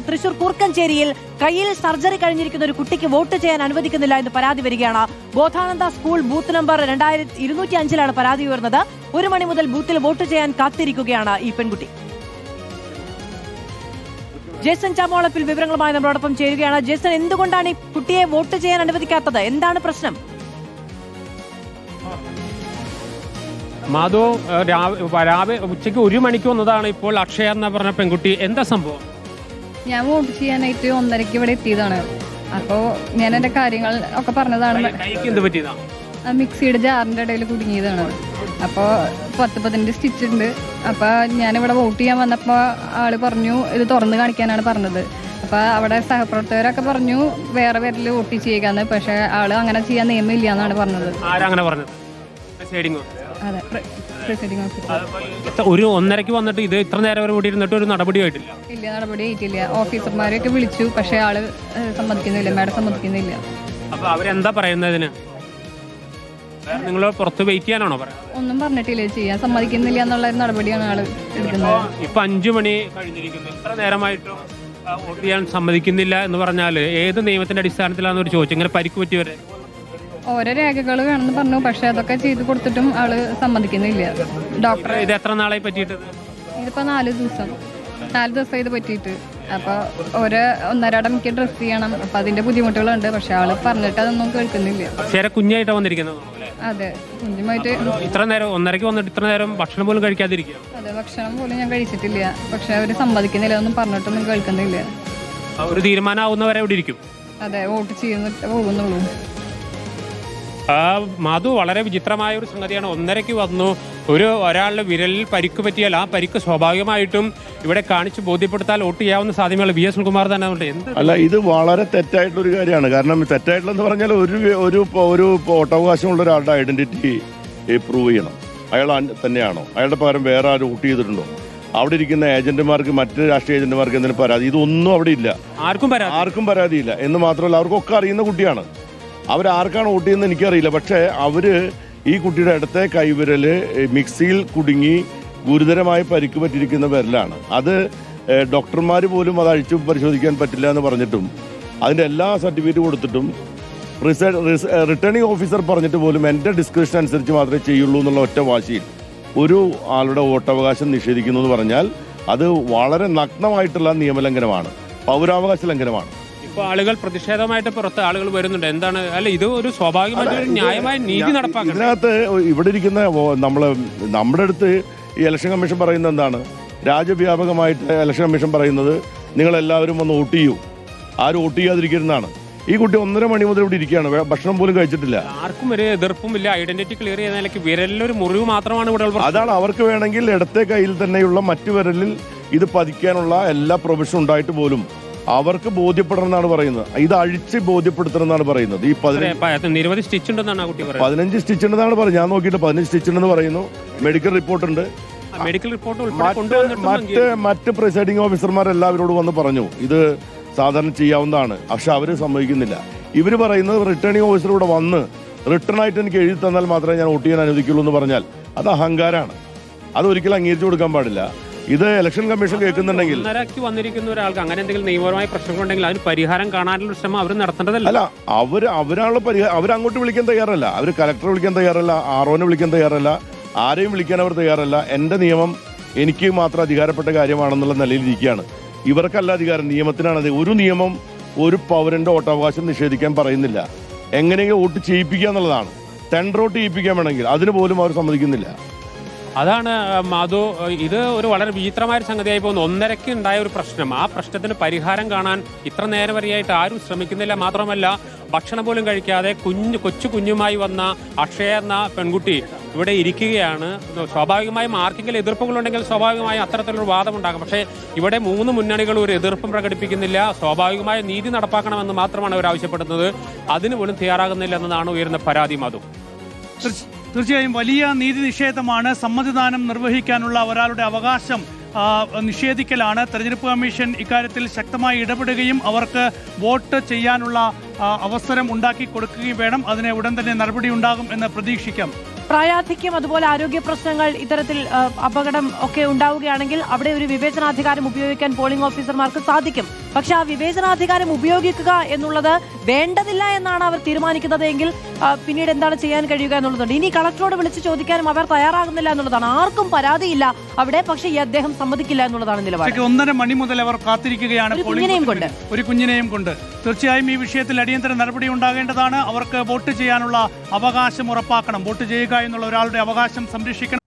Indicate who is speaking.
Speaker 1: തൃശൂർ കൂർക്കഞ്ചേരിയിൽ കയ്യിൽ സർജറി കഴിഞ്ഞിരിക്കുന്ന ഒരു കുട്ടിക്ക് വോട്ട് ചെയ്യാൻ അനുവദിക്കുന്നില്ല എന്ന് പരാതി വരികയാണ്. ബോധാനന്ദ സ്കൂൾ ബൂത്ത് നമ്പർ 2205 പരാതി ഉയർന്നത്. 1 മണി മുതൽ ബൂത്തിൽ വോട്ട് ചെയ്യാൻ കാത്തിരിക്കുകയാണ് ഈ പെൺകുട്ടി. ജേസൺ ചാമോളപ്പിൽ വിവരങ്ങളുമായി നമ്മളോടൊപ്പം ചേരുകയാണ്. ജേസൺ, എന്തുകൊണ്ടാണ് ഈ കുട്ടിയെ വോട്ട് ചെയ്യാൻ അനുവദിക്കാത്തത്? എന്താണ് പ്രശ്നം?
Speaker 2: മാധു, രാവിലെ ഉച്ചയ്ക്ക് 1 മണിക്ക് വന്നതാണ് ഇപ്പോൾ അക്ഷയ എന്ന് പറഞ്ഞ പെൺകുട്ടി. എന്താ സംഭവം?
Speaker 3: ഞാൻ വോട്ട് ചെയ്യാനായിട്ട് 1:30 ഇവിടെ എത്തിയതാണ്. അപ്പോൾ ഞാൻ എൻ്റെ കാര്യങ്ങൾ ഒക്കെ പറഞ്ഞതാണ്. മിക്സിയുടെ ജാറിൻ്റെ ഇടയിൽ കുടുങ്ങിയതാണ്. അപ്പോൾ 10-15 സ്റ്റിച്ച് ഉണ്ട്. അപ്പോൾ ഞാനിവിടെ വോട്ട് ചെയ്യാൻ വന്നപ്പോൾ ആള് പറഞ്ഞു ഇത് തുറന്ന് കാണിക്കാനാണ് പറഞ്ഞത്. അപ്പോൾ അവിടെ സഹപ്രവർത്തകരൊക്കെ പറഞ്ഞു വേറെ പേരിൽ വോട്ട് ചെയ്യുകയെന്ന്. പക്ഷേ ആള് അങ്ങനെ ചെയ്യാൻ നിയമമില്ല എന്നാണ് പറഞ്ഞത്. അതെ, പ്രിസൈഡിംഗ് ഓഫീസർ.
Speaker 2: 1:30 വന്നിട്ട് ഇത് ഇത്ര നേരം വരെ കൂടി ഇരുന്നിട്ട് ഒരു നടപടിയായിട്ടില്ല.
Speaker 3: ഇല്ല, നടപടിയായിട്ടില്ല. ഓഫീസർമാരെയൊക്കെ വിളിച്ചു, പക്ഷേ ആള് സമ്മതിക്കുന്നില്ല, മാഡം സമ്മതിക്കുന്നില്ല.
Speaker 2: അപ്പൊ അവരെന്താ പറയുന്നതിന്? നിങ്ങൾ പുറത്ത് വെയിറ്റ് ചെയ്യാനാണോ പറയുന്നത്?
Speaker 3: ഒന്നും പറഞ്ഞിട്ടില്ല, ചെയ്യാൻ സമ്മതിക്കുന്നില്ല എന്നുള്ള നടപടിയാണ് ആള് എടുക്കുന്നത്.
Speaker 2: ഇപ്പൊ 5 മണി കഴിഞ്ഞിരിക്കുന്നു, ഇത്ര നേരമായിട്ടും വോട്ട് ചെയ്യാൻ സമ്മതിക്കുന്നില്ല എന്ന് പറഞ്ഞാൽ ഏത് നിയമത്തിന്റെ അടിസ്ഥാനത്തിലാണെന്ന് ഒരു ചോദിച്ചു. ഇങ്ങനെ പരിക്ക് പറ്റിയവരെ
Speaker 3: ഓരോ രേഖകൾ വേണമെന്ന് പറഞ്ഞു, പക്ഷെ അതൊക്കെ ചെയ്ത് കൊടുത്തിട്ടും ആള് സമ്മതിക്കുന്നില്ല. ഡോക്ടറെ
Speaker 2: ഇത് എത്ര നാളായി പറ്റിയിട്ട്?
Speaker 3: ഇതിപ്പോ 4 ദിവസം ഇത് പറ്റിയിട്ട്. അപ്പൊ ഒരു 1.5 എനിക്ക് ഡ്രസ് ചെയ്യണം. അപ്പൊ അതിന്റെ ബുദ്ധിമുട്ടുകളുണ്ട്. പക്ഷെ ആള് പറഞ്ഞിട്ട് അതൊന്നും കേൾക്കുന്നില്ല.
Speaker 2: കുഞ്ഞായിട്ടാ വന്നിരിക്കുന്നത്.
Speaker 3: അതെ, കുഞ്ഞുമായിട്ട്.
Speaker 2: ഇത്ര നേരം 1:30 വന്നിട്ട് ഇത്ര നേരം ഭക്ഷണം പോലും കഴിക്കാതിരിക്കുക?
Speaker 3: അതെ, ഭക്ഷണം പോലും ഞാൻ കഴിച്ചിട്ടില്ല. പക്ഷെ അവര് സമ്മതിക്കുന്നില്ല, ഒന്നും പറഞ്ഞിട്ടൊന്നും കേൾക്കുന്നില്ല.
Speaker 2: ഒരു തീരുമാനമാവുന്നവരെ ഇവിടെ ഇരിക്കും.
Speaker 3: അതെ, വോട്ട് ചെയ്യുന്നിട്ട് പോകുന്നുള്ളൂ.
Speaker 2: മാധു, വളരെ വിചിത്രമായ ഒരു സംഗതിയാണ്. 1:30 വന്നു, ഒരാളുടെ വിരലിൽ പരിക്ക് പറ്റിയാൽ ആ പരിക്ക് സ്വാഭാവികമായിട്ടും ഇവിടെ കാണിച്ച് ബോധ്യപ്പെടുത്താൽ വോട്ട് ചെയ്യാവുന്ന സാധ്യതയുള്ള VS സുനിൽകുമാർ തന്നെ ഉണ്ട്.
Speaker 4: അല്ല, ഇത് വളരെ തെറ്റായിട്ടുള്ളൊരു കാര്യമാണ്. കാരണം തെറ്റായിട്ടുള്ളതെന്ന് പറഞ്ഞാൽ ഒരു വോട്ടവകാശമുള്ള ഒരാളുടെ ഐഡന്റിറ്റി പ്രൂവ് ചെയ്യണം. അയാൾ തന്നെയാണോ, അയാളുടെ പകരം വേറെ ആരും വോട്ട് ചെയ്തിട്ടുണ്ടോ, അവിടെ ഇരിക്കുന്ന ഏജന്റുമാർക്ക് മറ്റ് രാഷ്ട്രീയ ഏജന്റുമാർക്ക് എന്തെങ്കിലും പരാതി, ഇതൊന്നും അവിടെ ഇല്ല. ആർക്കും പരാതിയില്ല എന്ന് മാത്രമല്ല അവർക്കൊക്കെ അറിയുന്ന കുട്ടിയാണ്. അവരാർക്കാണ് വോട്ട് ചെയ്യുന്നത് എനിക്കറിയില്ല. പക്ഷേ അവര് ഈ കുട്ടിയുടെ ഇടത്തെ കൈവിരല് മിക്സിയിൽ കുടുങ്ങി ഗുരുതരമായി പരിക്ക് പറ്റിയിരിക്കുന്ന വിരലാണ്. അത് ഡോക്ടർമാർ പോലും അത് അഴിച്ചു പരിശോധിക്കാൻ പറ്റില്ല എന്ന് പറഞ്ഞിട്ടും അതിൻ്റെ എല്ലാ സർട്ടിഫിക്കറ്റ് കൊടുത്തിട്ടും റിട്ടേണിംഗ് ഓഫീസർ പറഞ്ഞിട്ട് പോലും എൻ്റെ ഡിസ്ക്രിപ്ഷൻ അനുസരിച്ച് മാത്രമേ ചെയ്യുള്ളൂ എന്നുള്ള ഒറ്റ വാശിയിൽ ഒരു ആളുടെ വോട്ടവകാശം നിഷേധിക്കുന്നു എന്ന് പറഞ്ഞാൽ അത് വളരെ നഗ്നമായിട്ടുള്ള നിയമലംഘനമാണ്, പൗരാവകാശ ലംഘനമാണ്.
Speaker 2: ഇപ്പോൾ ആളുകൾ പ്രതിഷേധമായിട്ട് പുറത്ത് ആളുകൾ വരുന്നുണ്ട്. എന്താണ്? അല്ല, ഇത് ഒരു സ്വാഭാവികമായ ന്യായമായ നീതി നടപ്പാക്കണം.
Speaker 4: ഇതിനകത്ത് ഇവിടെ ഇരിക്കുന്ന നമ്മുടെ അടുത്ത് ഈ ഇലക്ഷൻ കമ്മീഷൻ പറയുന്നത് എന്താണ്? രാജ്യവ്യാപകമായിട്ട് ഇലക്ഷൻ കമ്മീഷൻ പറയുന്നത് നിങ്ങളെല്ലാവരും ഒന്ന് വോട്ട് ചെയ്യൂ, ആരും വോട്ട് ചെയ്യാതിരിക്കുന്നതാണ്. ഈ കുട്ടി 1:30 മണി മുതൽ ഇവിടെ ഇരിക്കുകയാണ്, ഭക്ഷണം പോലും കഴിച്ചിട്ടില്ല.
Speaker 2: ആർക്കും ഒരു എതിർപ്പുമില്ല. ഐഡന്റിറ്റി ക്ലിയർ ചെയ്യുന്ന നിലയ്ക്ക് വിരലിലൊരു മുറിവ് മാത്രമാണ് ഇവിടെ.
Speaker 4: അതാണ് അവർക്ക് വേണമെങ്കിൽ ഇടത്തെ കയ്യിൽ തന്നെയുള്ള മറ്റു വിരലിൽ ഇത് പതിക്കാനുള്ള എല്ലാ പ്രൊവിഷൻ ഉണ്ടായിട്ട് പോലും അവർക്ക് ബോധ്യപ്പെടണം എന്നാണ് പറയുന്നത്. ഇത് അഴിച്ച് ബോധ്യപ്പെടുത്തണം എന്നാണ് പറയുന്നത്. ഈ
Speaker 2: 15 സ്റ്റിച്ച് ഉണ്ടെന്നാണ് കുട്ടി പറയുന്നത്.
Speaker 4: 15 സ്റ്റിച്ച് ഉണ്ടെന്നാണ് പറയുന്നത്. ഞാൻ നോക്കിയിട്ട് 15 സ്റ്റിച്ച് ഉണ്ടെന്ന് പറയുന്നു. മെഡിക്കൽ റിപ്പോർട്ട് ഉണ്ട്.
Speaker 2: മെഡിക്കൽ റിപ്പോർട്ട്
Speaker 4: മറ്റ് പ്രിസൈഡിംഗ് ഓഫീസർമാർ എല്ലാവരോടും വന്ന് പറഞ്ഞു ഇത് സാധാരണ ചെയ്യാവുന്നതാണ്. പക്ഷെ അവര് സമ്മതിക്കുന്നില്ല. ഇവര് പറയുന്നത് റിട്ടേണിംഗ് ഓഫീസർ ഇവിടെ വന്ന് റിട്ടേൺ ആയിട്ട് എനിക്ക് എഴുതി തന്നാൽ മാത്രമേ ഞാൻ വോട്ട് ചെയ്യാൻ അനുവദിക്കുള്ളൂ എന്ന് പറഞ്ഞാൽ അത് അഹങ്കാരമാണ്. അത് ഒരിക്കലും അംഗീകരിച്ചു കൊടുക്കാൻ പാടില്ല. ഇത് ഇലക്ഷൻ കമ്മീഷൻ കേൾക്കുന്നുണ്ടെങ്കിൽ
Speaker 2: വന്നിരിക്കുന്ന ഒരാൾക്ക് അങ്ങനെ എന്തെങ്കിലും നിയമപരമായ പ്രശ്നങ്ങളുണ്ടെങ്കിൽ അതിന് പരിഹാരം കാണാനുള്ള ശ്രമം അവർ നടത്തേണ്ടതല്ല.
Speaker 4: അല്ല, അവരാണുള്ള പരിഹാരം. അവരങ്ങോട്ട് വിളിക്കാൻ തയ്യാറല്ല, അവർ കലക്ടറെ വിളിക്കാൻ തയ്യാറല്ല, ROനെ വിളിക്കാൻ തയ്യാറല്ല, ആരെയും വിളിക്കാൻ അവർ തയ്യാറല്ല. എൻ്റെ നിയമം എനിക്ക് മാത്രം അധികാരപ്പെട്ട കാര്യമാണെന്നുള്ള നിലയിൽ ഇരിക്കുകയാണ്. ഇവർക്കല്ല അധികാരം, നിയമത്തിനാണത്. ഒരു നിയമം ഒരു പൗരന്റെ വോട്ടവകാശം നിഷേധിക്കാൻ പറയുന്നില്ല. എങ്ങനെയെങ്കിലും വോട്ട് ചെയ്യിപ്പിക്കുക എന്നുള്ളതാണ്. ടെൻഡർ വോട്ട് ചെയ്യിപ്പിക്കാൻ വേണമെങ്കിൽ അതിന് പോലും അവർ സമ്മതിക്കുന്നില്ല.
Speaker 2: അതാണ് മാധു, ഇത് ഒരു വളരെ വിചിത്രമായ സംഗതിയായി പോകുന്നു. 1:30 ഉണ്ടായ ഒരു പ്രശ്നം, ആ പ്രശ്നത്തിന് പരിഹാരം കാണാൻ ഇത്ര നേരം വരെയായിട്ട് ആരും ശ്രമിക്കുന്നില്ല. മാത്രമല്ല ഭക്ഷണം പോലും കഴിക്കാതെ കൊച്ചു കുഞ്ഞുമായി വന്ന അക്ഷയ എന്ന പെൺകുട്ടി ഇവിടെ ഇരിക്കുകയാണ്. സ്വാഭാവികമായും ആർക്കെങ്കിലും എതിർപ്പുകളുണ്ടെങ്കിൽ സ്വാഭാവികമായും അത്തരത്തിലൊരു വാദമുണ്ടാകും. പക്ഷേ ഇവിടെ 3 മുന്നണികൾ ഒരു എതിർപ്പും പ്രകടിപ്പിക്കുന്നില്ല. സ്വാഭാവികമായ നീതി നടപ്പാക്കണമെന്ന് മാത്രമാണ് അവർ ആവശ്യപ്പെടുന്നത്. അതിന് പോലും തയ്യാറാകുന്നില്ല എന്നതാണ് ഉയർന്ന പരാതി. മാധു,
Speaker 5: തീർച്ചയായും വലിയ നീതി നിഷേധമാണ്. സമ്മതിദാനം നിർവഹിക്കാനുള്ള ഒരാളുടെ അവകാശം നിഷേധിക്കലാണ്. തെരഞ്ഞെടുപ്പ് കമ്മീഷൻ ഇക്കാര്യത്തിൽ ശക്തമായി ഇടപെടുകയും അവർക്ക് വോട്ട് ചെയ്യാനുള്ള അവസരം ഉണ്ടാക്കി കൊടുക്കുകയും വേണം. അതിന് ഉടൻ തന്നെ നടപടി ഉണ്ടാകും എന്ന് പ്രതീക്ഷിക്കാം.
Speaker 1: പ്രായാധിക്യം, അതുപോലെ ആരോഗ്യ പ്രശ്നങ്ങൾ, ഇത്തരത്തിൽ അപകടം ഒക്കെ ഉണ്ടാവുകയാണെങ്കിൽ അവിടെ ഒരു വിവേചനാധികാരം ഉപയോഗിക്കാൻ പോളിംഗ് ഓഫീസർമാർക്ക് സാധിക്കും. പക്ഷെ ആ വിവേചനാധികാരം ഉപയോഗിക്കുക എന്നുള്ളത് വേണ്ടതില്ല എന്നാണ് അവർ തീരുമാനിക്കുന്നത് എങ്കിൽ പിന്നീട് എന്താണ് ചെയ്യാൻ കഴിയുക എന്നുള്ളതുണ്ട്. ഇനി കളക്ടറോട് വിളിച്ച് ചോദിക്കാനും അവർ തയ്യാറാകുന്നില്ല എന്നുള്ളതാണ്. ആർക്കും പരാതിയില്ല അവിടെ, പക്ഷേ ഈ അദ്ദേഹം സമ്മതിക്കില്ല എന്നുള്ളതാണ് നിലപാട്.
Speaker 5: 1:30 മണി മുതൽ അവർ കാത്തിരിക്കുകയാണ് ഒരു കുഞ്ഞിനെയും കൊണ്ട്. തീർച്ചയായും ഈ വിഷയത്തിൽ അടിയന്തര നടപടി ഉണ്ടാകേണ്ടതാണ്. അവർക്ക് വോട്ട് ചെയ്യാനുള്ള അവകാശം ഉറപ്പാക്കണം. വോട്ട് ചെയ്യുക എന്നുള്ള ഒരാളുടെ അവകാശം സംരക്ഷിക്കണം.